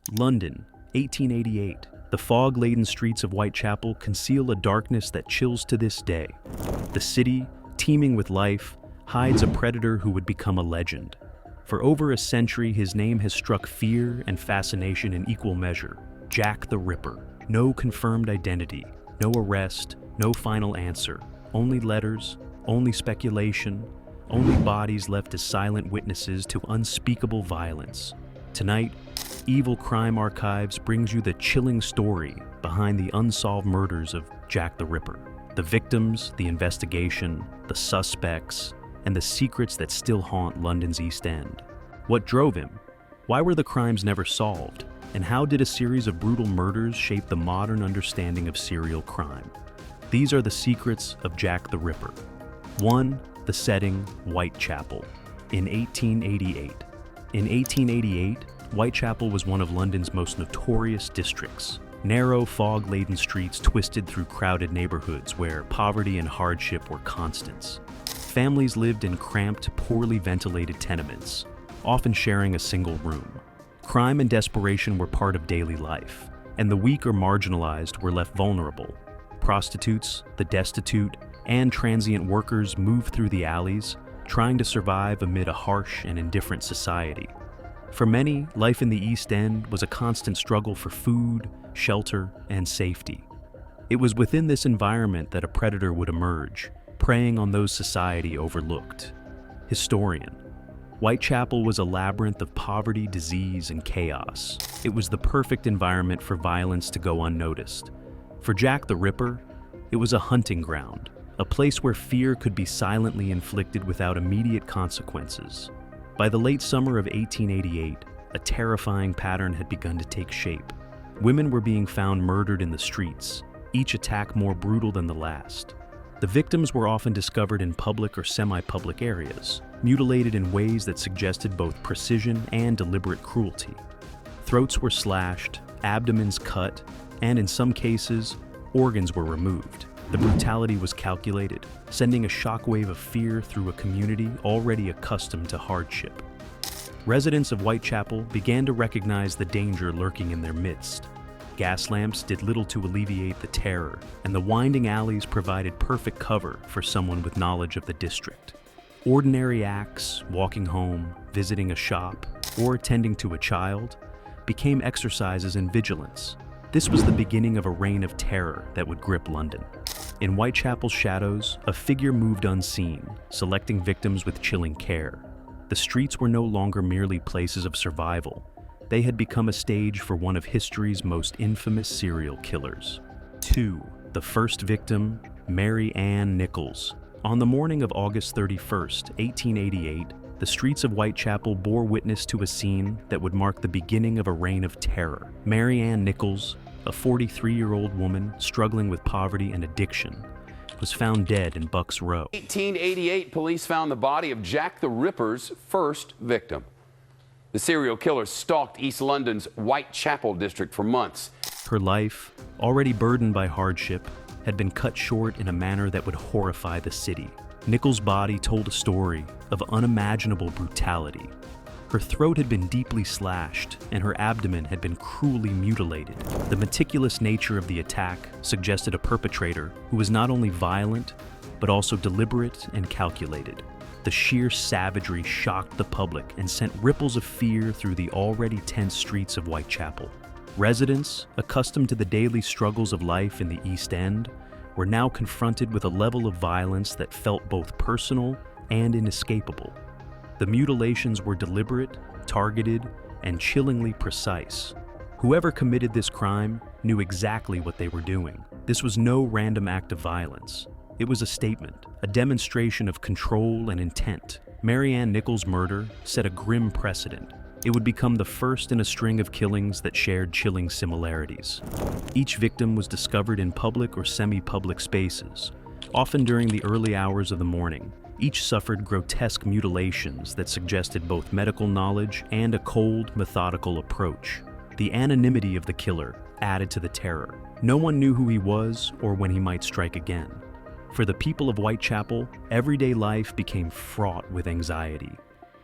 London, 1888. The fog-laden streets of Whitechapel conceal a darkness that chills to this day. The city, teeming with life, hides a predator who would become a legend. For over a century, his name has struck fear and fascination in equal measure. Jack the Ripper. No confirmed identity, no arrest, no final answer. Only letters, only speculation, only bodies left as silent witnesses to unspeakable violence. Tonight, Evil Crime Archives brings you the chilling story behind the unsolved murders of Jack the Ripper. The victims, the investigation, the suspects, and the secrets that still haunt London's East End. What drove him? Why were the crimes never solved? And how did a series of brutal murders shape the modern understanding of serial crime? These are the secrets of Jack the Ripper. 1. The setting, Whitechapel. In 1888. In 1888, Whitechapel was one of London's most notorious districts. Narrow, fog-laden streets twisted through crowded neighborhoods where poverty and hardship were constants. Families lived in cramped, poorly ventilated tenements, often sharing a single room. Crime and desperation were part of daily life, and the weak or marginalized were left vulnerable. Prostitutes, the destitute, and transient workers moved through the alleys, trying to survive amid a harsh and indifferent society. For many, life in the East End was a constant struggle for food, shelter, and safety. It was within this environment that a predator would emerge, preying on those society overlooked. Historian. Whitechapel was a labyrinth of poverty, disease, and chaos. It was the perfect environment for violence to go unnoticed. For Jack the Ripper, it was a hunting ground, a place where fear could be silently inflicted without immediate consequences. By the late summer of 1888, a terrifying pattern had begun to take shape. Women were being found murdered in the streets, each attack more brutal than the last. The victims were often discovered in public or semi-public areas, mutilated in ways that suggested both precision and deliberate cruelty. Throats were slashed, abdomens cut, and in some cases, organs were removed. The brutality was calculated, sending a shockwave of fear through a community already accustomed to hardship. Residents of Whitechapel began to recognize the danger lurking in their midst. Gas lamps did little to alleviate the terror, and the winding alleys provided perfect cover for someone with knowledge of the district. Ordinary acts, walking home, visiting a shop, or tending to a child, became exercises in vigilance. This was the beginning of a reign of terror that would grip London. In Whitechapel's shadows, a figure moved unseen, selecting victims with chilling care. The streets were no longer merely places of survival. They had become a stage for one of history's most infamous serial killers. 2. The first victim, Mary Ann Nichols. On the morning of August 31st, 1888, the streets of Whitechapel bore witness to a scene that would mark the beginning of a reign of terror. Mary Ann Nichols, a 43-year-old woman struggling with poverty and addiction, was found dead in Bucks Row. 1888, police found the body of Jack the Ripper's first victim. The serial killer stalked East London's Whitechapel district for months. Her life, already burdened by hardship, had been cut short in a manner that would horrify the city. Nichols' body told a story of unimaginable brutality. Her throat had been deeply slashed, and her abdomen had been cruelly mutilated. The meticulous nature of the attack suggested a perpetrator who was not only violent, but also deliberate and calculated. The sheer savagery shocked the public and sent ripples of fear through the already tense streets of Whitechapel. Residents, accustomed to the daily struggles of life in the East End, were now confronted with a level of violence that felt both personal and inescapable. The mutilations were deliberate, targeted, and chillingly precise. Whoever committed this crime knew exactly what they were doing. This was no random act of violence. It was a statement, a demonstration of control and intent. Mary Ann Nichols' murder set a grim precedent. It would become the first in a string of killings that shared chilling similarities. Each victim was discovered in public or semi-public spaces, often during the early hours of the morning. Each suffered grotesque mutilations that suggested both medical knowledge and a cold, methodical approach. The anonymity of the killer added to the terror. No one knew who he was or when he might strike again. For the people of Whitechapel, everyday life became fraught with anxiety.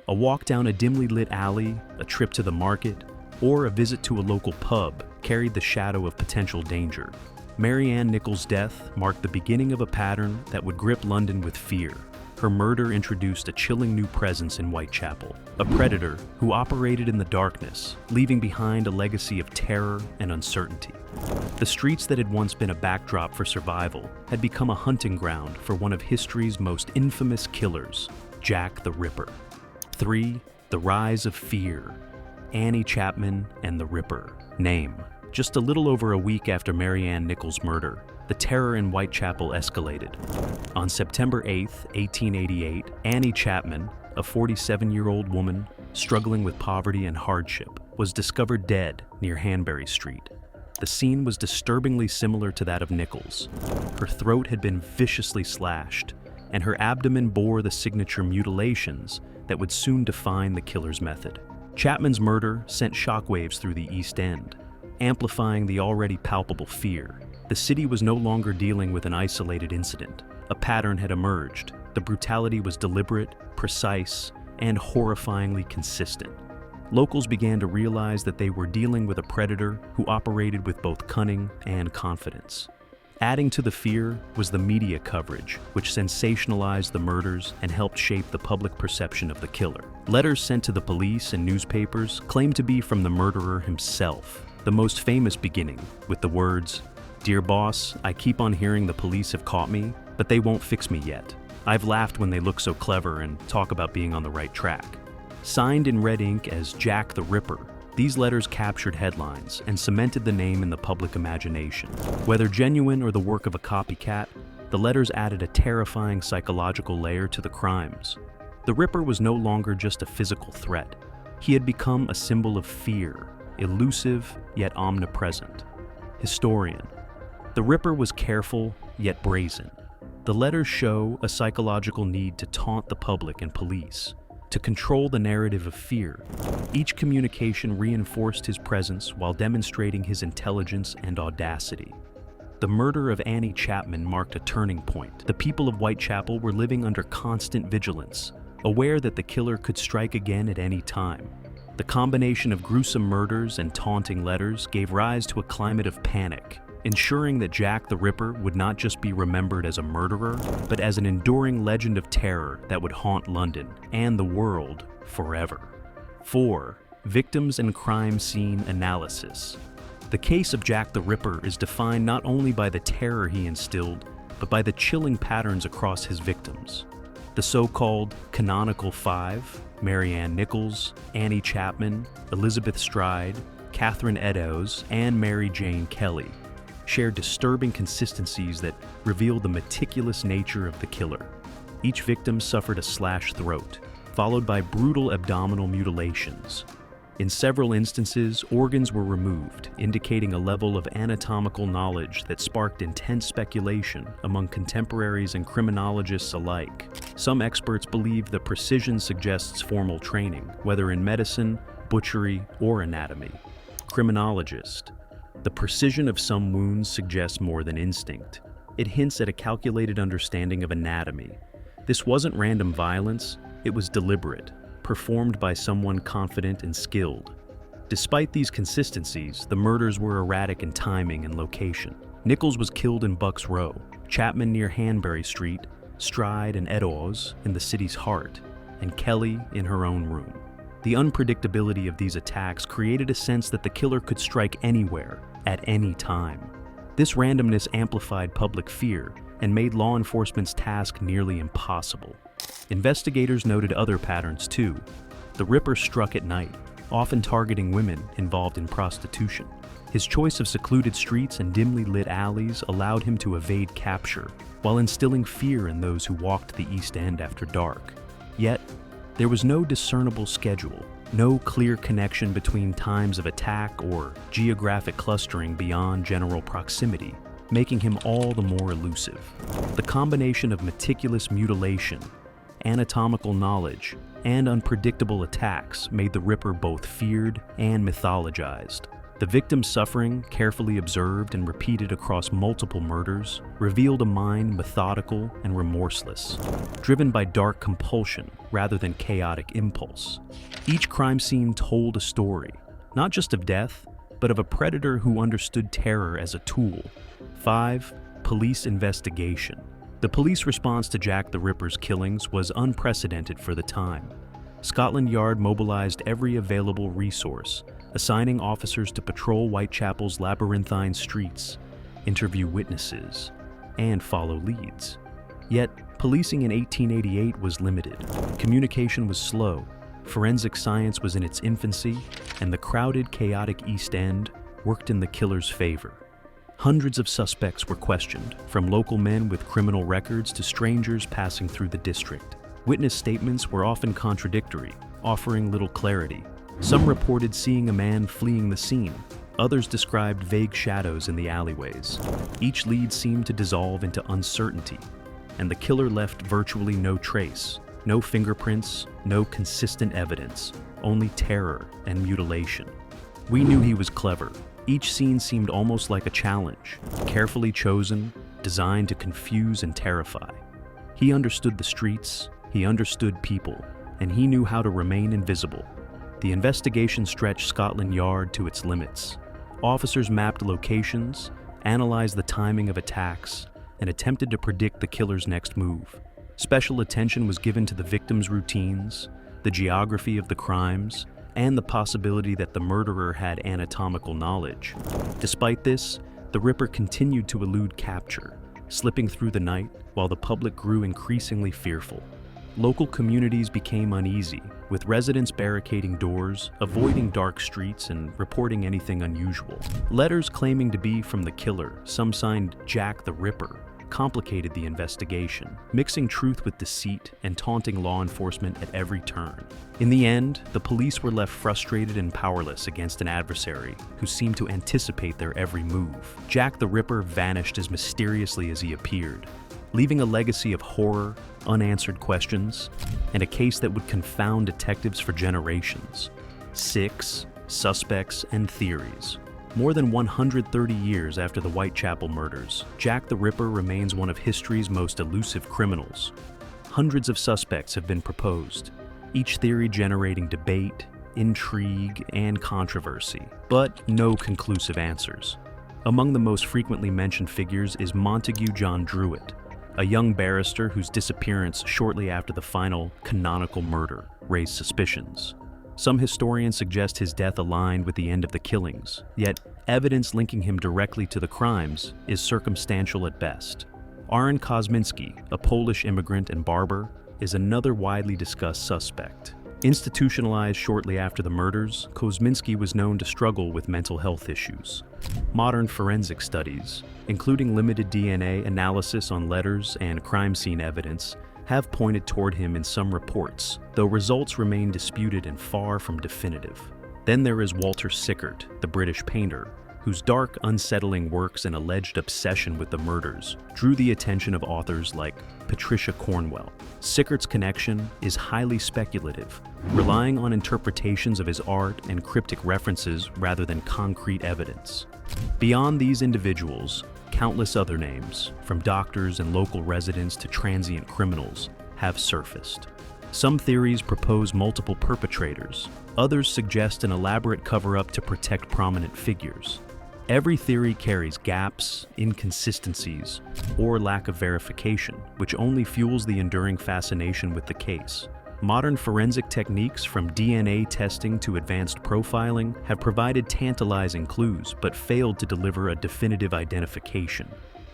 A walk down a dimly lit alley, a trip to the market, or a visit to a local pub carried the shadow of potential danger. Mary Ann Nichols' death marked the beginning of a pattern that would grip London with fear. Her murder introduced a chilling new presence in Whitechapel, a predator who operated in the darkness, leaving behind a legacy of terror and uncertainty. The streets that had once been a backdrop for survival had become a hunting ground for one of history's most infamous killers, Jack the Ripper. 3. The Rise of Fear. Annie Chapman and the Ripper. Name. Just a little over a week after Mary Ann Nichols' murder, the terror in Whitechapel escalated. On September 8, 1888, Annie Chapman, a 47-year-old woman struggling with poverty and hardship, was discovered dead near Hanbury Street. The scene was disturbingly similar to that of Nichols. Her throat had been viciously slashed, and her abdomen bore the signature mutilations that would soon define the killer's method. Chapman's murder sent shockwaves through the East End, amplifying the already palpable fear. The city was no longer dealing with an isolated incident. A pattern had emerged. The brutality was deliberate, precise, and horrifyingly consistent. Locals began to realize that they were dealing with a predator who operated with both cunning and confidence. Adding to the fear was the media coverage, which sensationalized the murders and helped shape the public perception of the killer. Letters sent to the police and newspapers claimed to be from the murderer himself, the most famous beginning with the words, "Dear boss, I keep on hearing the police have caught me, but they won't fix me yet. I've laughed when they look so clever and talk about being on the right track." Signed in red ink as Jack the Ripper, these letters captured headlines and cemented the name in the public imagination. Whether genuine or the work of a copycat, the letters added a terrifying psychological layer to the crimes. The Ripper was no longer just a physical threat. He had become a symbol of fear, elusive yet omnipresent. Historian. The Ripper was careful yet brazen. The letters show a psychological need to taunt the public and police, to control the narrative of fear. Each communication reinforced his presence while demonstrating his intelligence and audacity. The murder of Annie Chapman marked a turning point. The people of Whitechapel were living under constant vigilance, aware that the killer could strike again at any time. The combination of gruesome murders and taunting letters gave rise to a climate of panic, ensuring that Jack the Ripper would not just be remembered as a murderer, but as an enduring legend of terror that would haunt London and the world forever. 4. Victims and crime scene analysis. The case of Jack the Ripper is defined not only by the terror he instilled, but by the chilling patterns across his victims. The so-called Canonical Five, Mary Ann Nichols, Annie Chapman, Elizabeth Stride, Catherine Eddowes, and Mary Jane Kelly, share disturbing consistencies that reveal the meticulous nature of the killer. Each victim suffered a slashed throat, followed by brutal abdominal mutilations. In several instances, organs were removed, indicating a level of anatomical knowledge that sparked intense speculation among contemporaries and criminologists alike. Some experts believe the precision suggests formal training, whether in medicine, butchery, or anatomy. Criminologist. The precision of some wounds suggests more than instinct. It hints at a calculated understanding of anatomy. This wasn't random violence, it was deliberate, performed by someone confident and skilled. Despite these consistencies, the murders were erratic in timing and location. Nichols was killed in Bucks Row, Chapman near Hanbury Street, Stride and Eddowes in the city's heart, and Kelly in her own room. The unpredictability of these attacks created a sense that the killer could strike anywhere, at any time. This randomness amplified public fear and made law enforcement's task nearly impossible. Investigators noted other patterns too. The Ripper struck at night, often targeting women involved in prostitution. His choice of secluded streets and dimly lit alleys allowed him to evade capture, while instilling fear in those who walked the East End after dark. Yet, there was no discernible schedule, no clear connection between times of attack or geographic clustering beyond general proximity, making him all the more elusive. The combination of meticulous mutilation, anatomical knowledge, and unpredictable attacks made the Ripper both feared and mythologized. The victim's suffering, carefully observed and repeated across multiple murders, revealed a mind methodical and remorseless, driven by dark compulsion rather than chaotic impulse. Each crime scene told a story, not just of death, but of a predator who understood terror as a tool. 5. Police investigation. The police response to Jack the Ripper's killings was unprecedented for the time. Scotland Yard mobilized every available resource, assigning officers to patrol Whitechapel's labyrinthine streets, interview witnesses, and follow leads. Yet, policing in 1888 was limited. Communication was slow, forensic science was in its infancy, and the crowded, chaotic East End worked in the killer's favor. Hundreds of suspects were questioned, from local men with criminal records to strangers passing through the district. Witness statements were often contradictory, offering little clarity. Some reported seeing a man fleeing the scene. Others described vague shadows in the alleyways. Each lead seemed to dissolve into uncertainty, and the killer left virtually no trace, no fingerprints, no consistent evidence, only terror and mutilation. We knew he was clever. Each scene seemed almost like a challenge, carefully chosen, designed to confuse and terrify. He understood the streets, he understood people, and he knew how to remain invisible. The investigation stretched Scotland Yard to its limits. Officers mapped locations, analyzed the timing of attacks, and attempted to predict the killer's next move. Special attention was given to the victims' routines, the geography of the crimes, and the possibility that the murderer had anatomical knowledge. Despite this, the Ripper continued to elude capture, slipping through the night while the public grew increasingly fearful. Local communities became uneasy, with residents barricading doors, avoiding dark streets, and reporting anything unusual. Letters claiming to be from the killer, some signed Jack the Ripper, complicated the investigation, mixing truth with deceit and taunting law enforcement at every turn. In the end, the police were left frustrated and powerless against an adversary who seemed to anticipate their every move. Jack the Ripper vanished as mysteriously as he appeared, leaving a legacy of horror, unanswered questions, and a case that would confound detectives for generations. 6. Suspects and theories. More than 130 years after the Whitechapel murders, Jack the Ripper remains one of history's most elusive criminals. Hundreds of suspects have been proposed, each theory generating debate, intrigue, and controversy, but no conclusive answers. Among the most frequently mentioned figures is Montague John Druitt, a young barrister whose disappearance shortly after the final canonical murder raised suspicions. Some historians suggest his death aligned with the end of the killings, yet evidence linking him directly to the crimes is circumstantial at best. Aaron Kosminski, a Polish immigrant and barber, is another widely discussed suspect. Institutionalized shortly after the murders, Kosminski was known to struggle with mental health issues. Modern forensic studies, including limited DNA analysis on letters and crime scene evidence, have pointed toward him in some reports, though results remain disputed and far from definitive. Then there is Walter Sickert, the British painter, whose dark, unsettling works and alleged obsession with the murders drew the attention of authors like Patricia Cornwell. Sickert's connection is highly speculative, relying on interpretations of his art and cryptic references rather than concrete evidence. Beyond these individuals, countless other names, from doctors and local residents to transient criminals, have surfaced. Some theories propose multiple perpetrators. Others suggest an elaborate cover-up to protect prominent figures. Every theory carries gaps, inconsistencies, or lack of verification, which only fuels the enduring fascination with the case. Modern forensic techniques, from DNA testing to advanced profiling, have provided tantalizing clues but failed to deliver a definitive identification.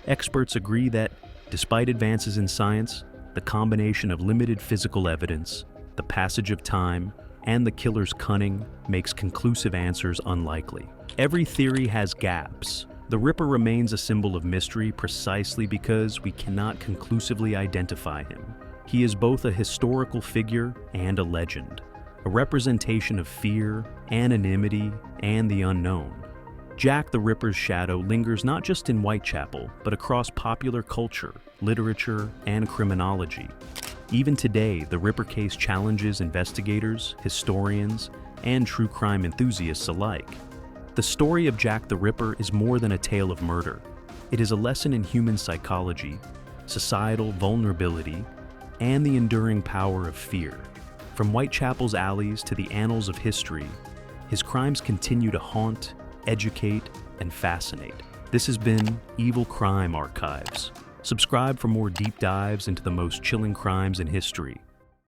Experts agree that, despite advances in science, the combination of limited physical evidence, the passage of time, and the killer's cunning makes conclusive answers unlikely. Every theory has gaps. The Ripper remains a symbol of mystery precisely because we cannot conclusively identify him. He is both a historical figure and a legend, a representation of fear, anonymity, and the unknown. Jack the Ripper's shadow lingers not just in Whitechapel, but across popular culture, literature, and criminology. Even today, the Ripper case challenges investigators, historians, and true crime enthusiasts alike. The story of Jack the Ripper is more than a tale of murder. It is a lesson in human psychology, societal vulnerability, and the enduring power of fear. From Whitechapel's alleys to the annals of history, his crimes continue to haunt, educate, and fascinate. This has been Evil Crime Archives. Subscribe for more deep dives into the most chilling crimes in history.